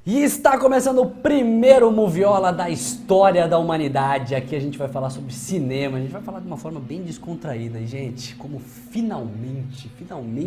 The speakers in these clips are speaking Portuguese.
E está começando o primeiro Moviola da história da humanidade. Aqui a gente vai falar sobre cinema, a gente vai falar de uma forma bem descontraída. E, gente, como finalmente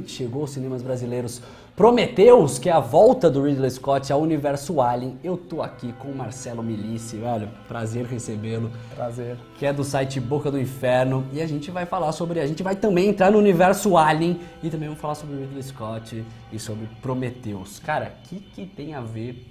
chegou aos cinemas brasileiros Prometheus, que é a volta do Ridley Scott ao universo Alien. Eu tô aqui com o Marcelo Milici, velho, prazer recebê-lo. Prazer. Que é do site Boca do Inferno. E a gente vai falar sobre, a gente vai também entrar no universo Alien e também vamos falar sobre Ridley Scott e sobre Prometheus. Cara, o que tem a ver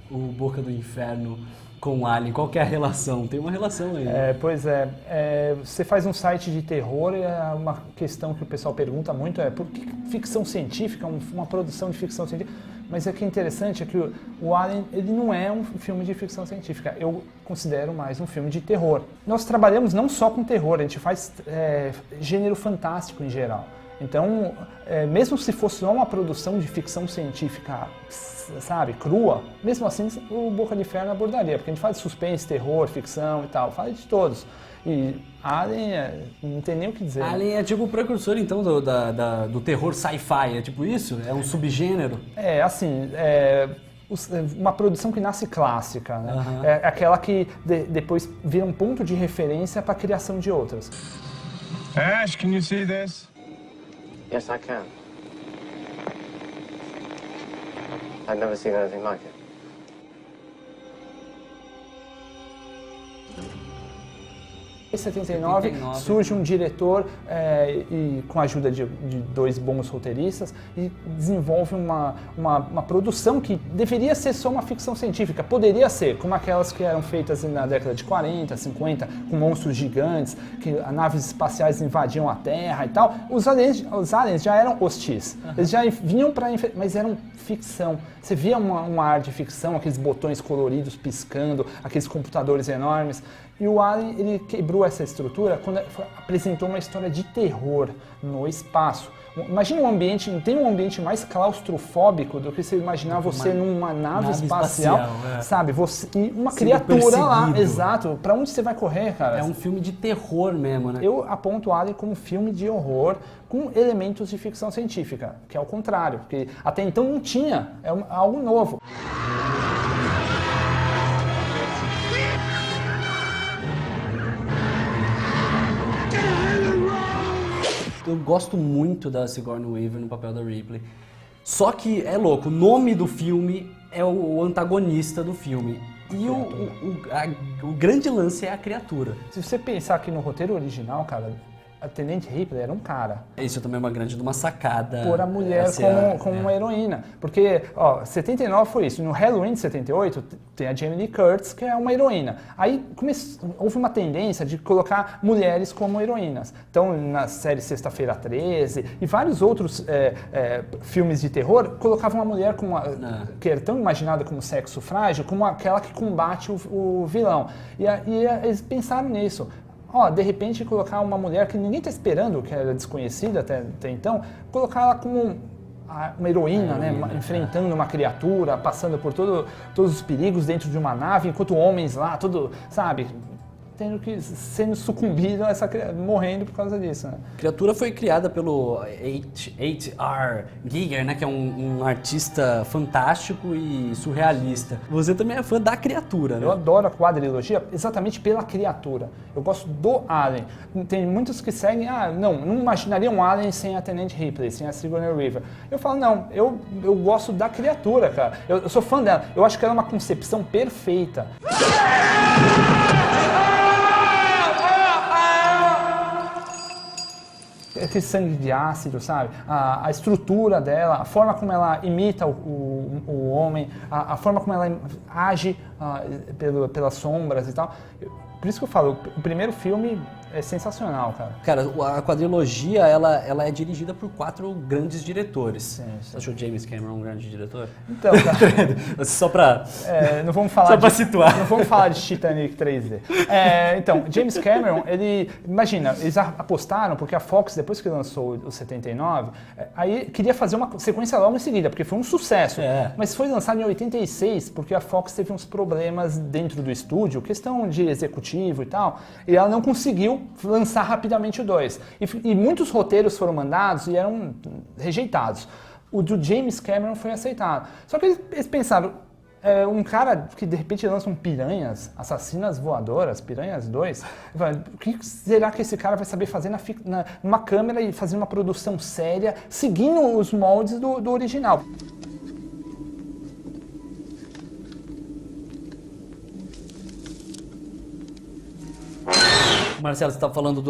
o Boca do Inferno com o Alien? Qual que é a relação? Tem uma relação aí. Pois é, você faz um site de terror e uma questão que o pessoal pergunta muito é por que ficção científica, uma produção de ficção científica? Mas o que é interessante é que o Alien ele não é um filme de ficção científica, eu considero mais um filme de terror. Nós trabalhamos não só com terror, a gente faz gênero fantástico em geral. Então, mesmo se fosse só uma produção de ficção científica, sabe, crua, mesmo assim o Boca do Inferno abordaria, porque a gente faz suspense, terror, ficção e tal, faz de todos. E Alien, não tem nem o que dizer. Alien é tipo o precursor, então, do terror sci-fi, é tipo isso? É um subgênero? Uma produção que nasce clássica, né? Uhum. É aquela que depois vira um ponto de referência para a criação de outras. Ash, can you see this? Yes, I can. I've never seen anything like it. Em 79 surge um diretor e com a ajuda de dois bons roteiristas e desenvolve uma produção que deveria ser só uma ficção científica, poderia ser, como aquelas que eram feitas na década de 40, 50, com monstros gigantes, que naves espaciais invadiam a Terra e tal. Os aliens já eram hostis, eles já vinham mas eram ficção. Você via um ar de ficção, aqueles botões coloridos piscando, aqueles computadores enormes. E o Alien, ele quebrou essa estrutura quando apresentou uma história de terror no espaço. Imagina um ambiente, não tem um ambiente mais claustrofóbico do que você imaginar você numa nave espacial, sabe? Você, e uma sendo criatura perseguido lá, exato. Pra onde você vai correr, cara? É um filme de terror mesmo, né? Eu aponto o Alien como um filme de horror com elementos de ficção científica, que é o contrário, porque até então não tinha, algo novo. Eu gosto muito da Sigourney Weaver no papel da Ripley. Só que é louco, o nome do filme é o antagonista do filme. E o grande lance é a criatura. Se você pensar aqui no roteiro original, cara, a Tenente Ripley era um cara. Isso também é uma grande sacada. Por a mulher como uma heroína. Porque, 79 foi isso. No Halloween de 78, tem a Jamie Lee Curtis, que é uma heroína. Aí houve uma tendência de colocar mulheres como heroínas. Então, na série Sexta-feira 13 e vários outros filmes de terror, colocavam uma mulher que era tão imaginada como sexo frágil, como aquela que combate o vilão. E eles pensaram nisso. De repente colocar uma mulher que ninguém está esperando, que era desconhecida até então, colocar ela como uma heroína, né? Enfrentando uma criatura, passando por todos os perigos dentro de uma nave, enquanto homens lá, sabe, sendo sucumbido morrendo por causa disso, né? A criatura foi criada pelo H.R. Giger, né, que é um artista fantástico e surrealista. Você também é fã da criatura, né? Eu adoro a quadrilogia exatamente pela criatura. Eu gosto do Alien. Tem muitos que seguem, não imaginaria um Alien sem a Tenente Ripley, sem a Sigourney Weaver. Eu falo, não, eu gosto da criatura, cara. Eu sou fã dela. Eu acho que ela é uma concepção perfeita. Aquele sangue de ácido, sabe? A estrutura dela, a forma como ela imita o homem, a forma como ela age pelas sombras e tal. Por isso que eu falo, o primeiro filme é sensacional, cara. Cara, a quadrilogia, ela é dirigida por 4 grandes diretores. Sim. Você achou James Cameron um grande diretor? Então, cara... Só pra... não vamos falar só pra situar. Não vamos falar de Titanic 3D. Então, James Cameron, imagina, eles apostaram, porque a Fox, depois que lançou o 79, aí queria fazer uma sequência logo em seguida, porque foi um sucesso. Mas foi lançado em 86, porque a Fox teve uns problemas dentro do estúdio, questão de executivo e tal, e ela não conseguiu lançar rapidamente o 2. E muitos roteiros foram mandados e eram rejeitados. O do James Cameron foi aceitado. Só que eles pensaram, Um cara que de repente lança um Piranhas, Assassinas Voadoras, Piranhas 2, o que será que esse cara vai saber fazer numa câmera e fazer uma produção séria, seguindo os moldes do original? Marcelo,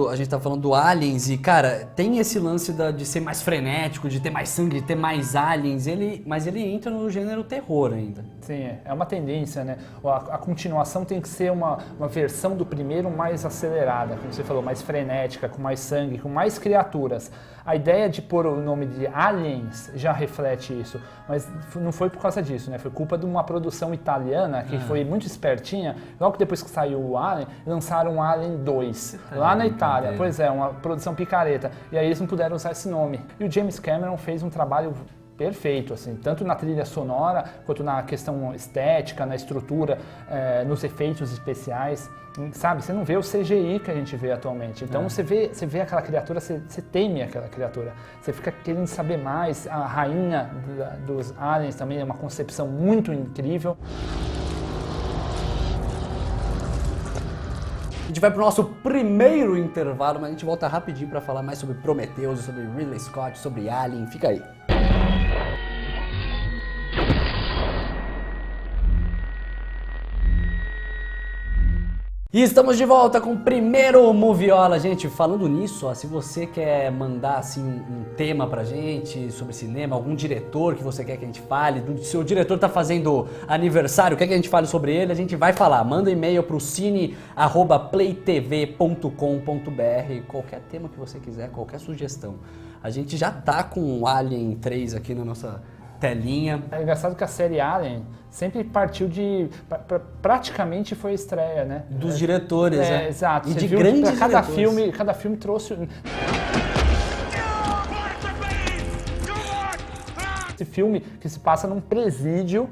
a gente tá falando do Aliens e, cara, tem esse lance de ser mais frenético, de ter mais sangue, de ter mais aliens, mas ele entra no gênero terror ainda. Sim, é uma tendência, né? A continuação tem que ser uma versão do primeiro mais acelerada, como você falou, mais frenética, com mais sangue, com mais criaturas. A ideia de pôr o nome de Aliens já reflete isso, mas não foi por causa disso, né? Foi culpa de uma produção italiana que foi muito espertinha. Logo depois que saiu o Alien, lançaram o Alien 2, lá na Itália. Pois é, uma produção picareta. E aí eles não puderam usar esse nome. E o James Cameron fez um trabalho perfeito, assim, tanto na trilha sonora, quanto na questão estética, na estrutura, nos efeitos especiais. Sabe, você não vê o CGI que a gente vê atualmente. Então você vê aquela criatura, você teme aquela criatura. Você fica querendo saber mais. A rainha dos aliens também é uma concepção muito incrível. A gente vai pro nosso primeiro intervalo, mas a gente volta rapidinho para falar mais sobre Prometheus, sobre Ridley Scott, sobre Alien. Fica aí. E estamos de volta com o primeiro Moviola. Gente, falando nisso, ó, se você quer mandar assim, um tema pra gente sobre cinema, algum diretor que você quer que a gente fale, se o diretor tá fazendo aniversário, quer que a gente fale sobre ele, a gente vai falar. Manda um e-mail pro cine@playtv.com.br, qualquer tema que você quiser, qualquer sugestão. A gente já tá com o Alien 3 aqui na nossa telinha. É engraçado que a série Alien sempre partiu praticamente foi a estreia, né? Dos diretores, né? Exato. E Você de viu grandes que cada diretores. filme trouxe... Esse filme que se passa num presídio,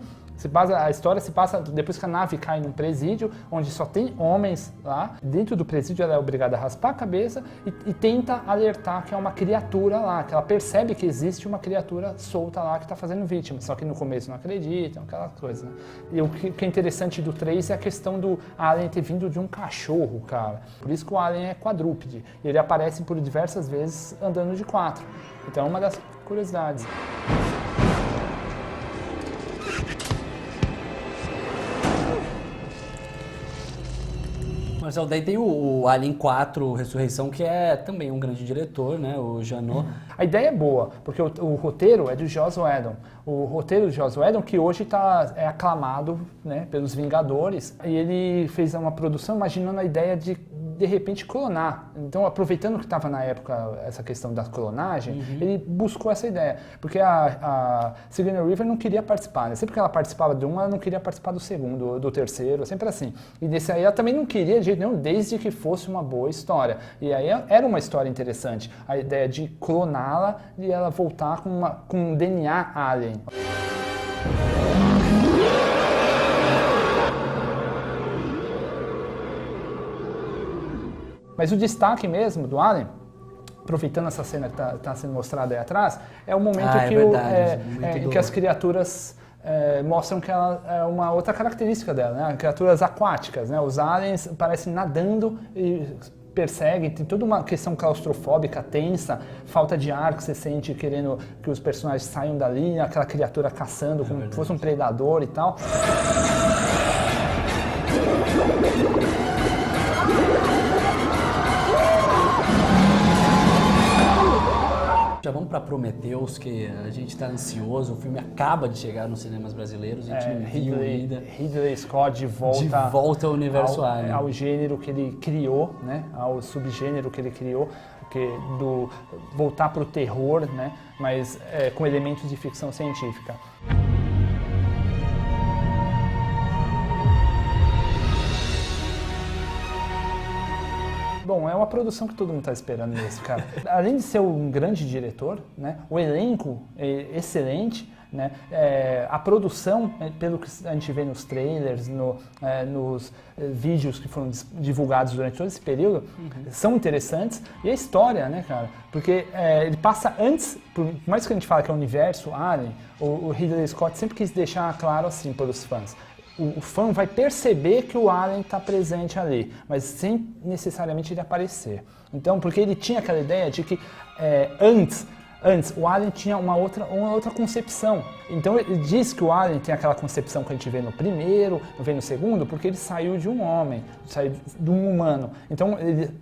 a história se passa depois que a nave cai num presídio, onde só tem homens lá. Dentro do presídio ela é obrigada a raspar a cabeça e tenta alertar que é uma criatura lá, que ela percebe que existe uma criatura solta lá que está fazendo vítima. Só que no começo não acreditam, aquela coisa, né? E o que é interessante do 3 é a questão do Alien ter vindo de um cachorro, cara. Por isso que o Alien é quadrúpede. E ele aparece por diversas vezes andando de 4. Então é uma das curiosidades. Marcelo, daí tem o Alien 4 Ressurreição, que é também um grande diretor, né? O Janot. A ideia é boa, porque o roteiro é do Joss Whedon. O roteiro do Joss Whedon, que hoje é aclamado, né, pelos Vingadores, e ele fez uma produção imaginando a ideia de repente clonar. Então, aproveitando que estava na época essa questão da clonagem, ele buscou essa ideia. Porque a Sigourney Weaver não queria participar, né? Sempre que ela participava de um, ela não queria participar do segundo, do terceiro, sempre assim. E desse aí ela também não queria de jeito nenhum, desde que fosse uma boa história. E aí era uma história interessante, a ideia de cloná-la e ela voltar com um DNA alien. Mas o destaque mesmo do Alien, aproveitando essa cena que está sendo mostrada aí atrás, é o momento que as criaturas mostram que ela é uma outra característica dela, né? Criaturas aquáticas, né? Os aliens parecem nadando e perseguem, tem toda uma questão claustrofóbica, tensa, falta de ar que você sente querendo que os personagens saiam dali, aquela criatura caçando como se fosse um predador e tal. Já vamos para Prometheus, que a gente está ansioso. O filme acaba de chegar nos cinemas brasileiros. A gente não viu ainda. Ridley Scott de volta ao universo Alien. Ao gênero que ele criou, né? Ao subgênero que ele criou, voltar para o terror, né? Mas com elementos de ficção científica. Bom, é uma produção que todo mundo está esperando nesse, cara. Além de ser um grande diretor, né, o elenco é excelente, né? A produção, pelo que a gente vê nos trailers, nos vídeos que foram divulgados durante todo esse período, são interessantes. E a história, né, cara? Porque ele passa antes, por mais que a gente fale que é o universo Alien, o Ridley Scott sempre quis deixar claro assim para os fãs. O fã vai perceber que o Alien está presente ali, mas sem necessariamente ele aparecer. Então, porque ele tinha aquela ideia de que antes o Alien tinha uma outra concepção. Então ele diz que o Alien tem aquela concepção que a gente vê no primeiro, vê no segundo, porque ele saiu de um homem, saiu de um humano. Então,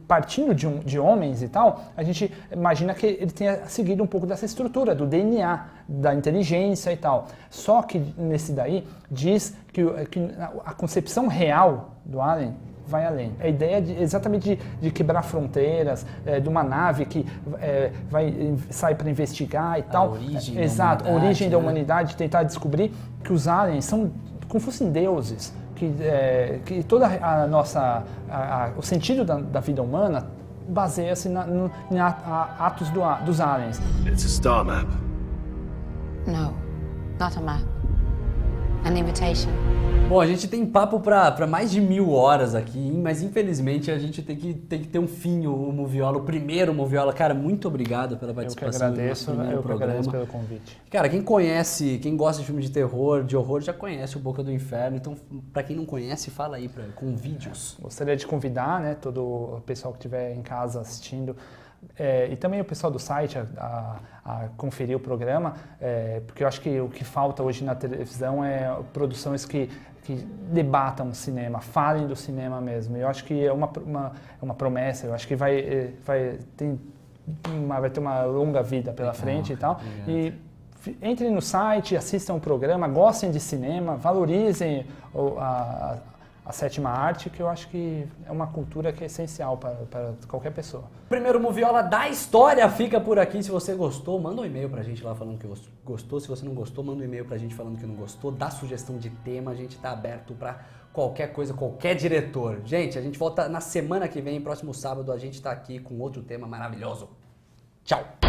partindo de homens e tal, a gente imagina que ele tenha seguido um pouco dessa estrutura, do DNA, da inteligência e tal. Só que nesse daí diz que a concepção real do Alien vai além. A ideia exatamente de quebrar fronteiras, de uma nave que vai sair para investigar e tal. Exato, a origem da humanidade, tentar descobrir que os aliens são como fossem deuses, que toda a nossa o sentido da vida humana baseia-se em atos dos aliens. It's a star map. No, not a map. An invitation. Bom, a gente tem papo pra mais de 1000 horas aqui, mas infelizmente a gente tem que ter um fim, o Moviola, o primeiro Moviola. Cara, muito obrigado pela participação. Eu que agradeço pelo convite. Cara, quem gosta de filme de terror, de horror, já conhece o Boca do Inferno. Então, pra quem não conhece, fala aí com vídeos. Gostaria de convidar, né, todo o pessoal que estiver em casa assistindo, e também o pessoal do site a conferir o programa, porque eu acho que o que falta hoje na televisão é produções que debatam o cinema, falem do cinema mesmo. Eu acho que é uma promessa, eu acho que vai ter uma longa vida pela frente e tal. E entrem no site, assistam o programa, gostem de cinema, valorizem a sétima arte, que eu acho que é uma cultura que é essencial para qualquer pessoa. Primeiro Moviola da história fica por aqui. Se você gostou, manda um e-mail pra gente lá falando que gostou. Se você não gostou, manda um e-mail pra gente falando que não gostou. Dá sugestão de tema, a gente tá aberto pra qualquer coisa, qualquer diretor. Gente, a gente volta na semana que vem, próximo sábado, a gente tá aqui com outro tema maravilhoso. Tchau!